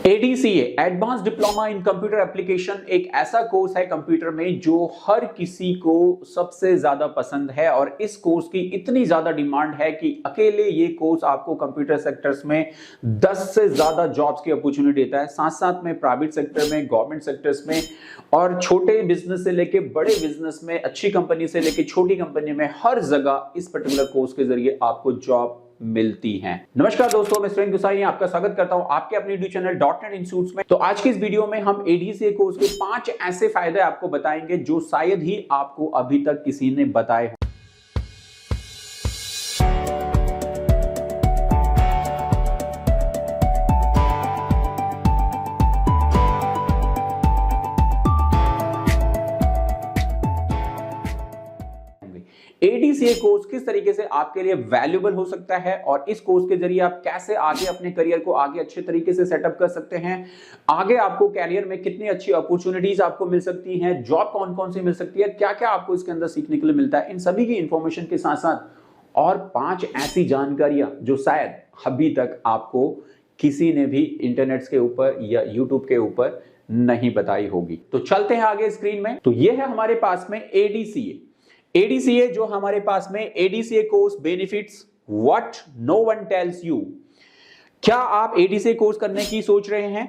ADCA advance diploma in computer application एक ऐसा course है कंप्यूटर में जो हर किसी को सबसे ज्यादा पसंद है और इस कोर्स की इतनी ज्यादा डिमांड है कि अकेले ये कोर्स आपको कंप्यूटर सेक्टर्स में 10 से ज्यादा जॉब्स की अपॉर्चुनिटी देता है, साथ साथ में प्राइवेट सेक्टर में, गवर्नमेंट सेक्टर्स में और छोटे बिजनेस से लेके बड़े बिजनेस में, अच्छी कंपनी से लेके छोटी कंपनी में, हर जगह इस पर्टिकुलर कोर्स के जरिए आपको जॉब मिलती हैं। नमस्कार दोस्तों, मैं सुरेंद्र गुसाई आपका स्वागत करता हूं आपके अपने यूट्यूब चैनल .NET इंस्टीट्यूट्स में। तो आज की इस वीडियो में हम ADCA कोर्स के 5 ऐसे फायदे आपको बताएंगे जो शायद ही आपको अभी तक किसी ने बताए हों। ADCA कोर्स किस तरीके से आपके लिए वैल्यूएबल हो सकता है और इस कोर्स के जरिए आप कैसे आगे अपने करियर को आगे अच्छे तरीके से सेटअप कर सकते हैं, आगे आपको कैरियर में कितनी अच्छी अपॉर्चुनिटीज आपको मिल सकती हैं, जॉब कौन कौन सी मिल सकती है, क्या क्या आपको इसके अंदर सीखने के लिए मिलता है, इन सभी की इंफॉर्मेशन के साथ साथ और 5 ऐसी जानकारियां जो शायद अभी तक आपको किसी ने भी इंटरनेट के ऊपर या यूट्यूब के ऊपर नहीं बताई होगी। तो चलते हैं आगे स्क्रीन में। तो यह है हमारे पास में ADCA जो हमारे पास में ADCA course benefits what no one tells you. क्या आप ADCA कोर्स करने की सोच रहे हैं?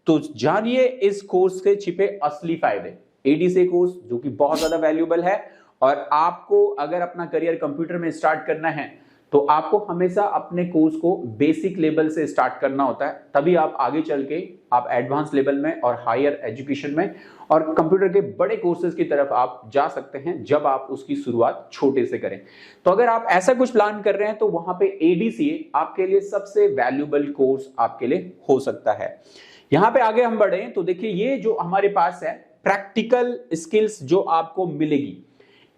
तो जानिए इस कोर्स से छिपे असली फायदे। ADCA कोर्स जो कि बहुत ज्यादा वैल्यूएबल है और आपको अगर अपना करियर कंप्यूटर में स्टार्ट करना है तो आपको हमेशा अपने कोर्स को बेसिक लेवल से स्टार्ट करना होता है, तभी आप आगे चल के आप एडवांस लेवल में और हायर एजुकेशन में और कंप्यूटर के बड़े कोर्सेज की तरफ आप जा सकते हैं जब आप उसकी शुरुआत छोटे से करें। तो अगर आप ऐसा कुछ प्लान कर रहे हैं तो वहां पे ADCA आपके लिए सबसे वैल्यूएबल कोर्स आपके लिए हो सकता है। यहां पे आगे हम बढ़े तो देखिए ये जो हमारे पास है प्रैक्टिकल स्किल्स जो आपको मिलेगी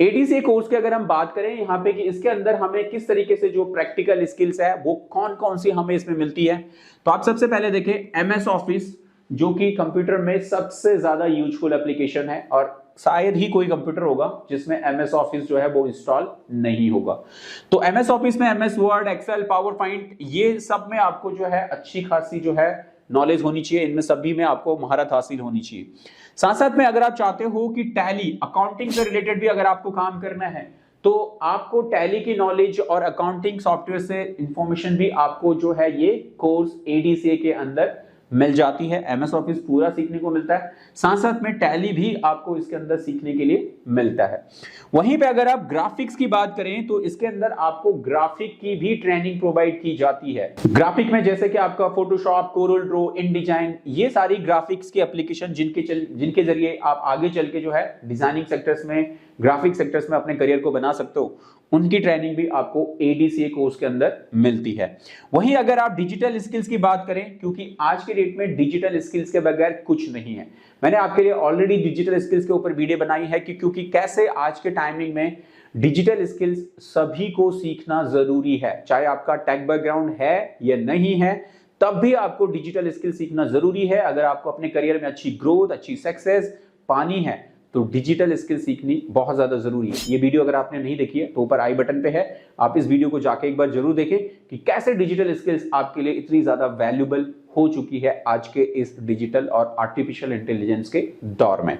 ADCA कोर्स की अगर हम बात करें यहाँ पे कि इसके अंदर हमें किस तरीके से जो प्रैक्टिकल स्किल्स है वो कौन कौन सी हमें इसमें मिलती है। तो आप सबसे पहले देखें MS ऑफिस जो कि कंप्यूटर में सबसे ज्यादा यूजफुल एप्लीकेशन है और शायद ही कोई कंप्यूटर होगा जिसमें MS ऑफिस जो है वो इंस्टॉल नहीं होगा। तो MS ऑफिस में MS Word, Excel, PowerPoint ये सब में आपको जो है अच्छी खासी जो है नॉलेज होनी चाहिए, इनमें सभी में आपको महारत हासिल होनी चाहिए। साथ साथ में अगर आप चाहते हो कि टैली अकाउंटिंग से रिलेटेड भी अगर आपको काम करना है तो आपको टैली की नॉलेज और अकाउंटिंग सॉफ्टवेयर से इंफॉर्मेशन भी आपको जो है ये कोर्स ADCA के अंदर मिल जाती है। MS ऑफिस पूरा सीखने को मिलता है, साथ साथ में टैली भी आपको इसके अंदर सीखने के लिए मिलता है। वहीं पे अगर आप ग्राफिक्स की बात करें तो इसके अंदर आपको ग्राफिक की भी ट्रेनिंग प्रोवाइड की जाती है। ग्राफिक में जैसे कि आपका फोटोशॉप, कोरल ड्रॉ, InDesign ये सारी ग्राफिक्स की एप्लीकेशन जिनके जरिए आप आगे चल के जो है डिजाइनिंग सेक्टर्स में, ग्राफिक सेक्टर्स में अपने करियर को बना सकते हो, उनकी ट्रेनिंग भी आपको ADCA कोर्स के अंदर मिलती है। वहीं अगर आप डिजिटल स्किल्स की बात करें, क्योंकि आज के डेट में डिजिटल स्किल्स के बगैर कुछ नहीं है, मैंने आपके लिए ऑलरेडी डिजिटल स्किल्स के ऊपर वीडियो बनाई है कि क्योंकि कैसे आज के टाइमिंग में डिजिटल स्किल्स सभी को सीखना जरूरी है, चाहे आपका टेक बैकग्राउंड है या नहीं है, तब भी आपको डिजिटल स्किल सीखना जरूरी है। अगर आपको अपने करियर में अच्छी ग्रोथ, अच्छी सक्सेस पानी है तो डिजिटल स्किल सीखनी बहुत ज्यादा जरूरी है। ये वीडियो अगर आपने नहीं देखी है तो ऊपर आई बटन पे है, आप इस वीडियो को जाके एक बार जरूर देखें कि कैसे डिजिटल स्किल्स आपके लिए इतनी ज्यादा वैल्यूएबल हो चुकी है आज के इस डिजिटल और आर्टिफिशियल इंटेलिजेंस के दौर में।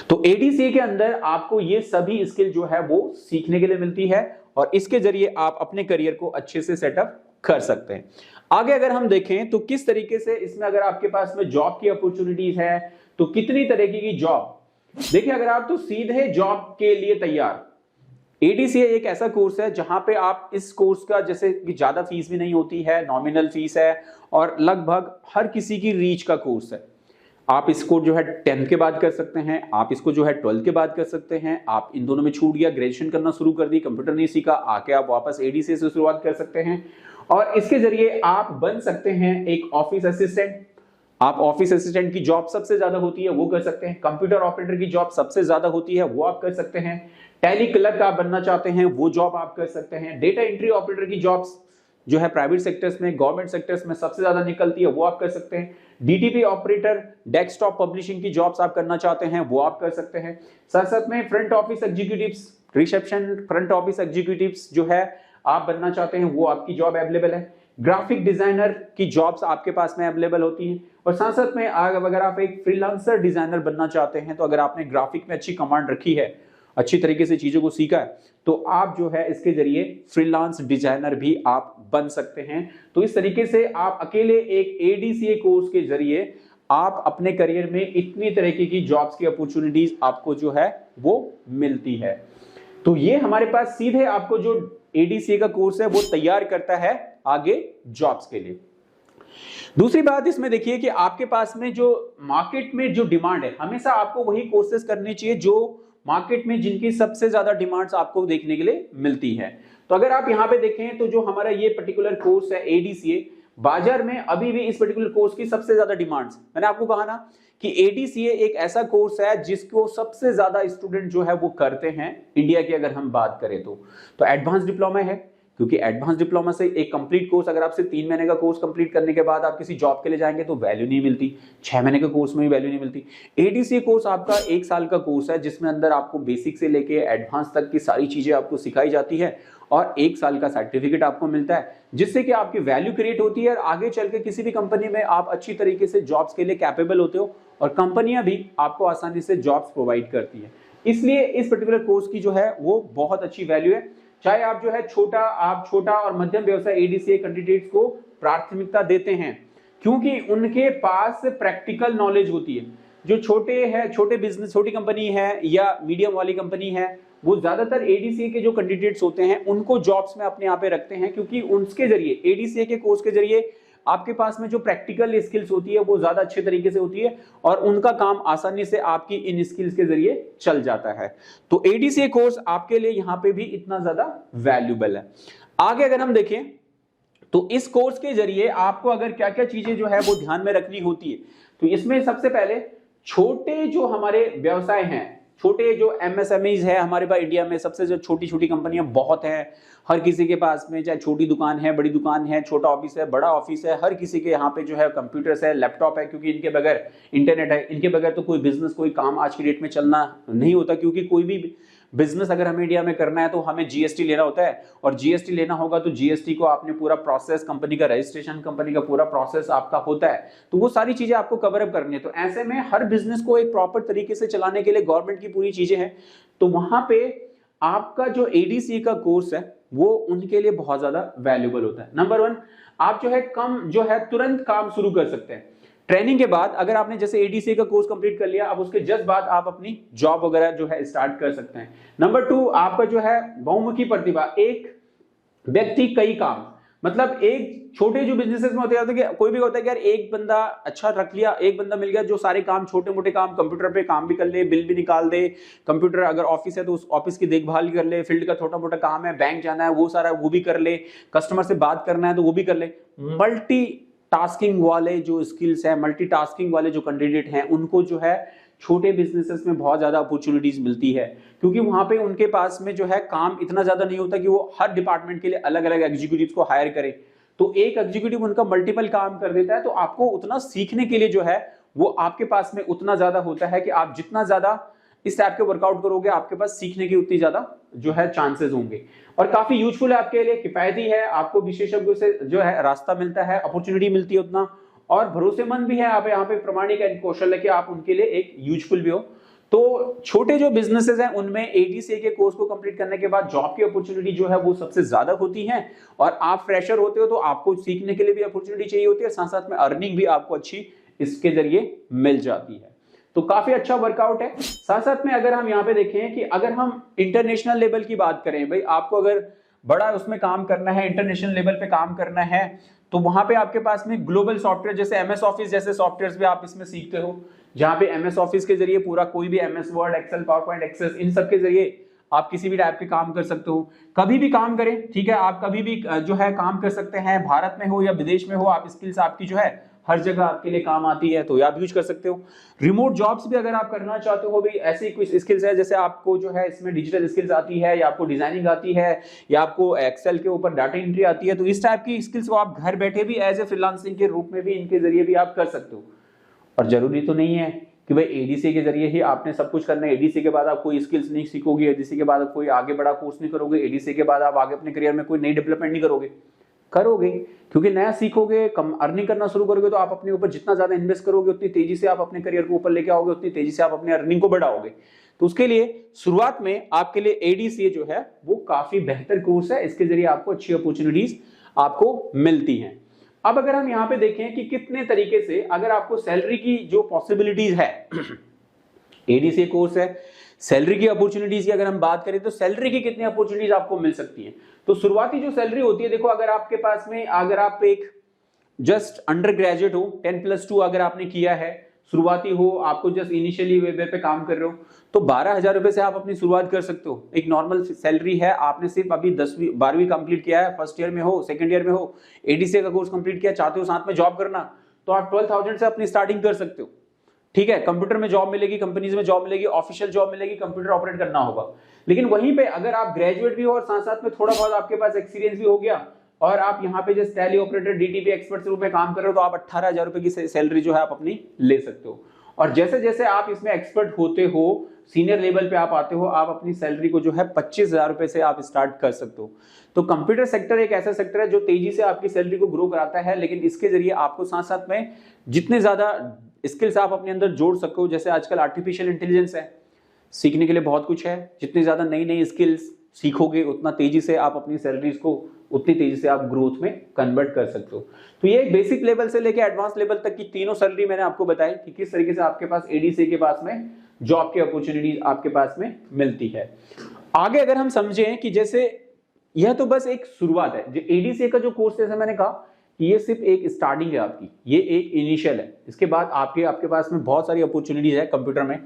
तो ADCA के अंदर आपको ये सभी स्किल जो है वो सीखने के लिए मिलती है और इसके जरिए आप अपने करियर को अच्छे से सेटअप कर सकते हैं। आगे अगर हम देखें तो किस तरीके से इसमें अगर आपके पास में जॉब की अपॉर्चुनिटीज है तो कितनी तरीके की जॉब, देखिए अगर आप तो सीधे जॉब के लिए तैयार, ADCA एक ऐसा कोर्स है जहां पे आप इस कोर्स का जैसे कि ज्यादा फीस भी नहीं होती है, नॉमिनल फीस है और लगभग हर किसी की रीच का कोर्स है। आप इसको जो है 10th के बाद कर सकते हैं, आप इसको जो है 12th के बाद कर सकते हैं, आप इन दोनों में छूट गया, ग्रेजुएशन करना शुरू कर दी, कंप्यूटर नहीं सीखा, आके आप वापस ADCA से शुरुआत कर सकते हैं और इसके जरिए आप बन सकते हैं एक ऑफिस असिस्टेंट। आप ऑफिस असिस्टेंट की जॉब सबसे ज्यादा होती है वो कर सकते हैं, कंप्यूटर ऑपरेटर की जॉब सबसे ज्यादा होती है वो आप कर सकते हैं, टैली क्लर्क आप बनना चाहते हैं वो जॉब आप कर सकते हैं, डेटा एंट्री ऑपरेटर की जॉब्स जो है प्राइवेट सेक्टर्स में, गवर्नमेंट सेक्टर्स में सबसे ज्यादा निकलती है वो आप कर सकते हैं, DTP ऑपरेटर, डेस्कटॉप पब्लिशिंग की जॉब्स आप करना चाहते हैं वो आप कर सकते हैं, साथ साथ में front office executives, reception front office executives जो है आप बनना चाहते हैं वो आपकी जॉब अवेलेबल है। ग्राफिक डिजाइनर की जॉब्स आपके पास में अवेलेबल होती हैं। और साथ साथ में अगर आप एक फ्रीलांसर डिजाइनर बनना चाहते हैं, तो अगर आपने ग्राफिक में अच्छी कमांड रखी है, अच्छी तरीके से चीजों को सीखा है, तो आप जो है इसके जरिए फ्रीलांस डिजाइनर भी आप बन सकते हैं। तो इस तरीके से आप अकेले एक एडीसीए कोर्स के जरिए आप अपने करियर में इतनी तरीके की जॉब्स की अपॉर्चुनिटीज आपको जो है वो मिलती है। तो ये हमारे पास सीधे आपको जो एडीसीए का कोर्स है वो तैयार करता है आगे जॉब्स के लिए। दूसरी बात इसमें देखिए कि आपके पास में जो मार्केट में जो डिमांड है, हमेशा आपको वही कोर्सेज करनी चाहिए जो मार्केट में जिनकी सबसे ज्यादा डिमांड्स आपको देखने के लिए मिलती है। तो अगर आप यहां पे देखें तो जो हमारा ये पर्टिकुलर कोर्स है एडीसीए, बाजार में अभी भी इस पर्टिकुलर कोर्स की सबसे ज्यादा डिमांड्स, मैंने आपको कहा ना कि एडीसीए एक ऐसा कोर्स है जिसको सबसे ज्यादा स्टूडेंट जो है वो करते हैं इंडिया की अगर हम बात करें तो एडवांस डिप्लोमा है, क्योंकि एडवांस डिप्लोमा से एक कंप्लीट कोर्स अगर आपसे 3 महीने का कोर्स कंप्लीट करने के बाद आप किसी जॉब के लिए जाएंगे तो वैल्यू नहीं मिलती, 6 महीने के कोर्स में भी वैल्यू नहीं मिलती। एडीसीए कोर्स आपका 1 साल का कोर्स है जिसमें अंदर आपको बेसिक से लेके एडवांस तक की सारी चीजें आपको सिखाई जाती है और 1 साल का सर्टिफिकेट आपको मिलता है, जिससे कि आपकी वैल्यू क्रिएट होती है और आगे चल के किसी भी कंपनी में आप अच्छी तरीके से जॉब्स के लिए कैपेबल होते हो और कंपनियां भी आपको आसानी से जॉब्स प्रोवाइड करती है। इसलिए इस पर्टिकुलर कोर्स की जो है वो बहुत अच्छी वैल्यू है। चाहे आप जो है छोटा और मध्यम व्यवसाय एडीसीए कैंडिडेट्स को प्राथमिकता देते हैं, क्योंकि उनके पास प्रैक्टिकल नॉलेज होती है। जो छोटे बिजनेस, छोटी कंपनी है या मीडियम वाली कंपनी है, वो ज्यादातर एडीसीए के जो कैंडिडेट्स होते हैं उनको जॉब्स में अपने यहाँ पे रखते हैं, क्योंकि उनके जरिए एडीसीए के कोर्स के जरिए आपके पास में जो प्रैक्टिकल स्किल्स होती है वो ज्यादा अच्छे तरीके से होती है और उनका काम आसानी से आपकी इन स्किल्स के जरिए चल जाता है। तो एडीसीए कोर्स आपके लिए यहां पे भी इतना ज्यादा वैल्यूबल है। आगे अगर हम देखें तो इस कोर्स के जरिए आपको अगर क्या क्या चीजें जो है वो ध्यान में रखनी होती है, तो इसमें सबसे पहले छोटे जो हमारे व्यवसाय हैं, छोटे जो एमएसएमईज है हमारे पास इंडिया में सबसे जो छोटी कंपनियां बहुत है, हर किसी के पास में चाहे छोटी दुकान है, बड़ी दुकान है, छोटा ऑफिस है, बड़ा ऑफिस है, हर किसी के यहाँ पे जो है कंप्यूटर्स है, लैपटॉप है, क्योंकि इनके बगैर इंटरनेट है, इनके बगैर तो कोई बिजनेस, कोई काम आज की डेट में चलना नहीं होता। क्योंकि कोई भी बिजनेस अगर हमें इंडिया में करना है तो हमें जीएसटी लेना होता है, और जीएसटी लेना होगा तो जीएसटी को आपने पूरा प्रोसेस, कंपनी का रजिस्ट्रेशन, कंपनी का पूरा प्रोसेस आपका होता है, तो वो सारी चीजें आपको कवर अप करनी है। तो ऐसे में हर बिजनेस को एक प्रॉपर तरीके से चलाने के लिए गवर्नमेंट की पूरी चीजें हैं, तो वहां पे आपका जो एडीसी का कोर्स है वो उनके लिए बहुत ज्यादा वैल्यूबल होता है। नंबर 1, आप जो है तुरंत काम शुरू कर सकते हैं। ट्रेनिंग के बाद अगर आपने जैसे एडीसी का कोर्स कंप्लीट कर लिया, अब उसके जस्ट बाद आप अपनी जॉब वगैरह जो है स्टार्ट कर सकते हैं। नंबर 2, आपका जो है बहुमुखी प्रतिभा, एक व्यक्ति कई काम, मतलब एक छोटे जो बिजनेसेस में होते हैं कि कोई भी होता है कि यार एक बंदा अच्छा रख लिया, एक बंदा मिल गया जो सारे काम, छोटे मोटे काम कंप्यूटर पे काम भी कर ले, बिल भी निकाल दे, कंप्यूटर अगर ऑफिस है तो उस ऑफिस की देखभाल कर ले, फील्ड का छोटा मोटा काम है, बैंक जाना है वो सारा वो भी कर ले, कस्टमर से बात करना है तो वो भी कर ले। मल्टी टास्किंग वाले जो स्किल्स है, मल्टीटास्किंग वाले जो कैंडिडेट हैं, उनको जो है छोटे बिजनेसेस में बहुत ज्यादा अपॉर्चुनिटीज मिलती है, क्योंकि वहां पे उनके पास में जो है काम इतना ज्यादा नहीं होता कि वो हर डिपार्टमेंट के लिए अलग अलग एग्जीक्यूटिव्स को हायर करे, तो एक एग्जीक्यूटिव उनका मल्टीपल काम कर देता है। तो आपको उतना सीखने के लिए जो है वो आपके पास में उतना ज्यादा होता है कि आप जितना ज्यादा इस टाइप के वर्कआउट करोगे, आपके पास सीखने की उतनी ज्यादा जो है चांसेस होंगे, और काफी यूजफुल है आपके लिए, किफायती है, आपको विशेषज्ञों से जो है रास्ता मिलता है, अपॉर्चुनिटी मिलती है उतना, और भरोसेमंद भी है। आप यहाँ पे प्रमाणिक कौशल है कि आप उनके लिए एक यूजफुल भी हो। तो छोटे जो बिजनेसेस हैं उनमें एडीसीए के कोर्स को कंप्लीट करने के बाद जॉब की अपॉर्चुनिटी जो है वो सबसे ज्यादा होती है, और आप फ्रेशर होते हो तो आपको सीखने के लिए भी अपॉर्चुनिटी चाहिए होती है, साथ साथ में अर्निंग भी आपको अच्छी इसके जरिए मिल जाती है। तो काफी अच्छा वर्कआउट है। साथ साथ में अगर हम यहाँ पे देखें कि अगर हम इंटरनेशनल लेवल की बात करें, भाई आपको अगर बड़ा उसमें काम करना है, इंटरनेशनल लेवल पे काम करना है, तो वहां पे आपके पास में ग्लोबल सॉफ्टवेयर जैसे एमएस ऑफिस जैसे सॉफ्टवेयर्स भी आप इसमें सीखते हो, जहां पे एमएस ऑफिस के जरिए पूरा कोई भी MS Word, Excel, PowerPoint, Access, इन सब के जरिए आप किसी भी टाइप के काम कर सकते हो, कभी भी काम करें, ठीक है, आप कभी भी जो है काम कर सकते हैं, भारत में हो या विदेश में हो, आप स्किल्स आपकी जो है हर जगह आपके लिए काम आती है, तो आप यूज कर सकते हो। रिमोट जॉब्स भी अगर आप करना चाहते हो, भाई ऐसी कुछ स्किल्स है, जैसे आपको जो है इसमें डिजिटल स्किल्स आती है, या आपको डिजाइनिंग आती है, या आपको एक्सेल के ऊपर डाटा एंट्री आती है, तो इस टाइप की स्किल्स को आप घर बैठे भी एज ए फ्रीलांसिंग के रूप में भी इनके जरिए भी आप कर सकते हो। और जरूरी तो नहीं है कि भाई एडीसी के जरिए ही आपने सब कुछ करना है, एडीसी के बाद आप कोई स्किल्स नहीं सीखोगे, एडीसी के बाद आप कोई आगे बड़ा कोर्स नहीं करोगे, एडीसी के बाद आप आगे अपने करियर में कोई नई डेवलपमेंट नहीं करोगे। करोगे, क्योंकि नया सीखोगे, कम अर्निंग करना शुरू करोगे तो आप अपने ऊपर जितना ज्यादा इन्वेस्ट करोगे उतनी तेजी से आप अपने करियर को ऊपर लेके आओगे, उतनी तेजी से आप अपने अर्निंग को बढ़ाओगे। तो उसके लिए शुरुआत में आपके लिए एडीसीए जो है वो काफी बेहतर कोर्स है, इसके जरिए आपको अच्छी अपॉर्चुनिटीज आपको मिलती हैं। अब अगर हम यहाँ पे देखें कि कितने तरीके से अगर आपको सैलरी की जो पॉसिबिलिटीज है एडीसीए कोर्स है, सैलरी की अपॉर्चुनिटीज की अगर हम बात करें तो सैलरी की कितनी अपॉर्चुनिटीज आपको मिल सकती है। तो शुरुआती जो सैलरी होती है, देखो अगर आपके पास में अगर आप एक जस्ट अंडर ग्रेजुएट हो, 10+2 अगर आपने किया है, शुरुआती हो, आपको जस्ट इनिशियली वे पे काम कर रहे हो, तो 12,000 रुपए से आप अपनी शुरुआत कर सकते हो। एक नॉर्मल सैलरी है, आपने सिर्फ अभी 10वीं 12वीं कंप्लीट किया है, फर्स्ट ईयर में हो, सेकंड ईयर में हो, एडीसीए का कोर्स कंप्लीट किया, चाहते हो साथ में जॉब करना, तो आप 12,000 से अपनी स्टार्टिंग कर सकते हो। ठीक है, कंप्यूटर में जॉब मिलेगी, कंपनीज में जॉब मिलेगी, ऑफिशियल जॉब मिलेगी, कंप्यूटर ऑपरेट करना होगा। लेकिन वहीं पे अगर आप ग्रेजुएट भी हो और साथ साथ में थोड़ा बहुत आपके पास एक्सपीरियंस भी हो गया और आप यहाँ पे just tally operator, DTP expert के रूप में काम कर रहे हो, तो आप 18,000 रुपए की सैलरी जो है आप अपनी ले सकते हो। और जैसे जैसे आप इसमें एक्सपर्ट होते हो, सीनियर लेवल पे आप आते हो, आप अपनी सैलरी को जो है 25,000 रुपए से आप स्टार्ट कर सकते हो। तो कंप्यूटर सेक्टर एक ऐसा सेक्टर है जो तेजी से आपकी सैलरी को ग्रो कराता है, लेकिन इसके जरिए आपको साथ साथ में जितने ज्यादा स्किल्स आप अपने अंदर जोड़ सकते हो, जैसे आजकल आर्टिफिशियल इंटेलिजेंस है, सीखने के लिए बहुत कुछ है, जितनी ज्यादा नई नई स्किल्स सीखोगे उतना तेजी से आप अपनी सैलरीज को उतनी तेजी से आप ग्रोथ में कन्वर्ट कर सकते हो। तो ये बेसिक लेवल से लेके एडवांस लेवल तक की तीनों सैलरी मैंने आपको बताई कि किस तरीके से आपके पास एडीसी के पास में जॉब की अपॉर्चुनिटीज आपके पास में मिलती है। आगे अगर हम समझें कि जैसे यह तो बस एक शुरुआत है, जो एडीसी का जो कोर्स जैसे मैंने कहा कि ये सिर्फ एक स्टार्टिंग है आपकी, ये एक इनिशियल है, इसके बाद आपके पास में बहुत सारी अपॉर्चुनिटीज है कंप्यूटर में।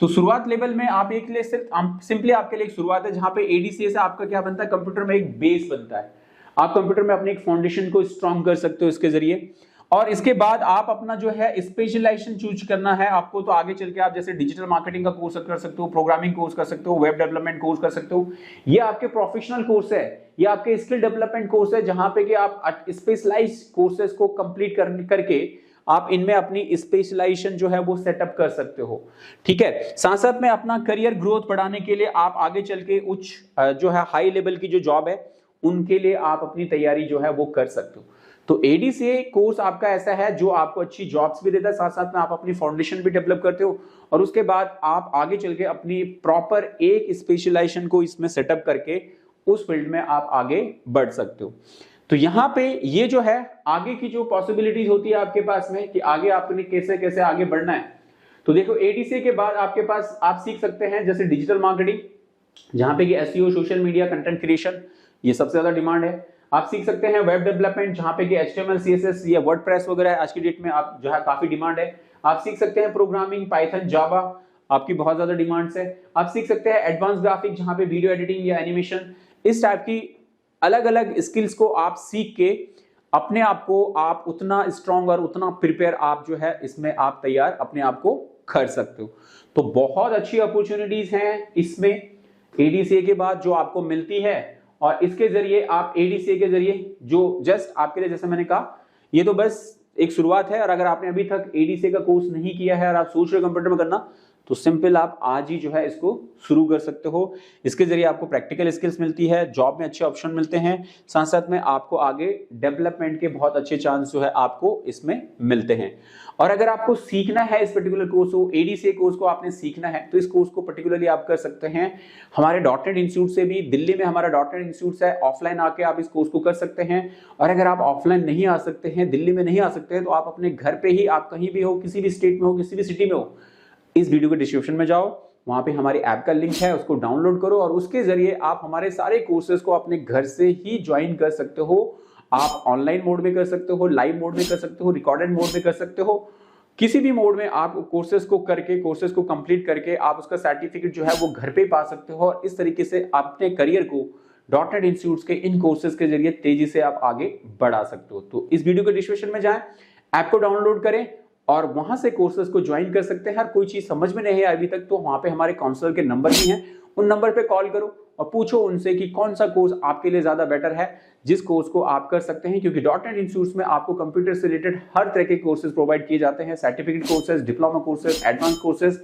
तो शुरुआत लेवल में आप एक लिए सिर्फ सिंपली आपके लिए एक शुरुआत है, जहां पे एडीसी से आपका क्या बनता है, कंप्यूटर में एक बेस बनता है। आप कंप्यूटर में अपने एक फाउंडेशन को स्ट्रॉन्ग कर सकते हो इसके जरिए, और इसके बाद आप अपना जो है स्पेशलाइजेशन चूज करना है आपको। तो आगे चल के आप जैसे डिजिटल मार्केटिंग का कोर्स कर सकते हो, प्रोग्रामिंग कोर्स कर सकते हो, वेब डेवलपमेंट कोर्स कर सकते हो। ये आपके प्रोफेशनल कोर्स है, ये आपके स्किल डेवलपमेंट कोर्स है, जहां पे कि आप स्पेशलाइज कोर्सेज को कंप्लीट करके आप इनमें अपनी स्पेशलाइजेशन जो है वो सेटअप कर सकते हो। ठीक है, साथ साथ में अपना करियर ग्रोथ बढ़ाने के लिए आप आगे चल के उच्च जो है हाई लेवल की जो जॉब है उनके लिए आप अपनी तैयारी जो है वो कर सकते हो। तो एडीसीए कोर्स आपका ऐसा है जो आपको अच्छी जॉब्स भी देता है, साथ साथ में आप अपनी फाउंडेशन भी डेवलप करते हो, और उसके बाद आप आगे चल के अपनी प्रॉपर एक स्पेशलाइजेशन को इसमें सेटअप करके उस फील्ड में आप आगे बढ़ सकते हो। तो यहाँ पे ये जो है आगे की जो पॉसिबिलिटीज होती है आपके पास में कि आगे आपने कैसे कैसे आगे बढ़ना है। तो देखो एडीसीए के बाद आपके पास आप सीख सकते हैं जैसे डिजिटल मार्केटिंग, जहां पे कि SEO, social media, content creation, ये सबसे ज्यादा डिमांड है। आप सीख सकते हैं वेब डेवलपमेंट, जहां पे कि एचटीएमएल, सीएसएस या वर्डप्रेस वगैरह है, आज की डेट में आप जो है काफी डिमांड है। आप सीख सकते हैं प्रोग्रामिंग, पाइथन, जावा, आपकी बहुत ज्यादा डिमांड्स है। आप सीख सकते हैं एडवांस ग्राफिक, जहां पे वीडियो एडिटिंग या एनिमेशन, इस टाइप की अलग अलग स्किल्स को आप सीख के अपने आप को आप उतना स्ट्रॉन्ग और उतना प्रिपेयर आप जो है इसमें आप तैयार अपने आप को कर सकते हो। तो बहुत अच्छी अपॉर्चुनिटीज हैं इसमें एडीसीए के बाद जो आपको मिलती है, और इसके जरिए आप एडीसीए के जरिए जो जस्ट आपके लिए, जैसे मैंने कहा, ये तो बस एक शुरुआत है। और अगर आपने अभी तक एडीसीए का कोर्स नहीं किया है और आप सोच रहे हो कंप्यूटर में करना, तो सिंपल आप आज ही जो है इसको शुरू कर सकते हो। इसके जरिए आपको प्रैक्टिकल स्किल्स मिलती है, जॉब में अच्छे ऑप्शन मिलते हैं, साथ साथ में आपको आगे डेवलपमेंट के बहुत अच्छे चांस जो है आपको इसमें मिलते हैं। और अगर आपको सीखना है इस पर्टिकुलर कोर्स को, एडीसीए कोर्स को आपने सीखना है, तो इस कोर्स को पर्टिकुलरली आप कर सकते हैं हमारे डॉटनेट इंस्टीट्यूट से भी। दिल्ली में हमारा डॉटनेट इंस्टीट्यूट है, ऑफलाइन आके आप इस कोर्स को कर सकते हैं। और अगर आप ऑफलाइन नहीं आ सकते हैं, दिल्ली में नहीं आ सकते हैं, तो आप अपने घर पे ही, आप कहीं भी हो, किसी भी स्टेट में हो, किसी भी सिटी में हो, इस वीडियो के डिस्क्रिप्शन में जाओ, वहां पे हमारी ऐप का लिंक है, उसको डाउनलोड करो और उसके जरिए आप हमारे सारे कोर्सेज को अपने घर से ही ज्वाइन कर सकते हो। आप ऑनलाइन मोड में कर सकते हो, लाइव मोड में कर सकते हो, रिकॉर्डेड मोड में कर सकते हो, किसी भी मोड में आप कोर्सेज को करके, कोर्सेज को कंप्लीट करके आप उसका सर्टिफिकेट जो है वो घर पे पा सकते हो। और इस तरीके से अपने करियर को डॉटनेट इंस्टीट्यूट के इन कोर्सेज के जरिए तेजी से आप आगे बढ़ा सकते हो। तो इस वीडियो के डिस्क्रिप्शन में जाएं, ऐप को डाउनलोड करें और वहां से कोर्सेज को ज्वाइन कर सकते हैं। हर कोई चीज समझ में नहीं है अभी तक, तो वहां पे हमारे काउंसलर के नंबर भी हैं, उन नंबर पे कॉल करो और पूछो उनसे कि कौन सा कोर्स आपके लिए ज्यादा बेटर है, जिस कोर्स को आप कर सकते हैं। क्योंकि डॉटनेट इंस्टीट्यूट में आपको कंप्यूटर से रिलेटेड हर तरह के कोर्सेज प्रोवाइड किए जाते हैं, certificate courses, diploma courses, advance courses,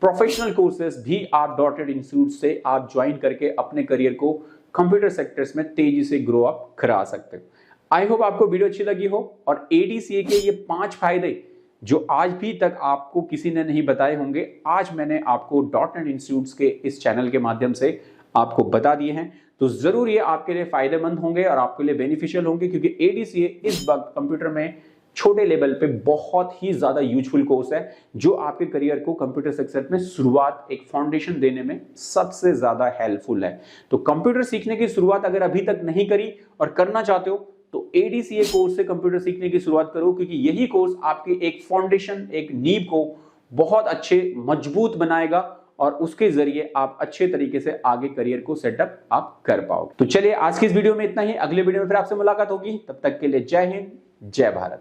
professional courses भी आप डॉटनेट इंस्टीट्यूट से आप ज्वाइन करके अपने करियर को कंप्यूटर सेक्टर्स में तेजी से ग्रो अप करा सकते हो। आई होप आपको वीडियो अच्छी लगी हो और एडीसीए के ये 5 फायदे जो आज भी तक आपको किसी ने नहीं बताए होंगे, आज मैंने आपको .NET इंस्टीट्यूट्स के इस चैनल के माध्यम से आपको बता दिए हैं। तो जरूर ये आपके लिए फायदेमंद होंगे और आपके लिए बेनिफिशियल होंगे, क्योंकि एडीसीए इस वक्त कंप्यूटर में छोटे लेवल पे बहुत ही ज्यादा यूजफुल कोर्स है, जो आपके करियर को कंप्यूटर सेक्टर में शुरुआत, एक फाउंडेशन देने में सबसे ज्यादा हेल्पफुल है। तो कंप्यूटर सीखने की शुरुआत अगर अभी तक नहीं करी और करना चाहते हो तो एडीसीए कोर्स से कंप्यूटर सीखने की शुरुआत करो, क्योंकि यही कोर्स आपकी एक फाउंडेशन, एक नींव को बहुत अच्छे मजबूत बनाएगा और उसके जरिए आप अच्छे तरीके से आगे करियर को सेटअप आप कर पाओगे। तो चलिए आज की इस वीडियो में इतना ही, अगले वीडियो में फिर आपसे मुलाकात होगी। तब तक के लिए जय हिंद, जय भारत।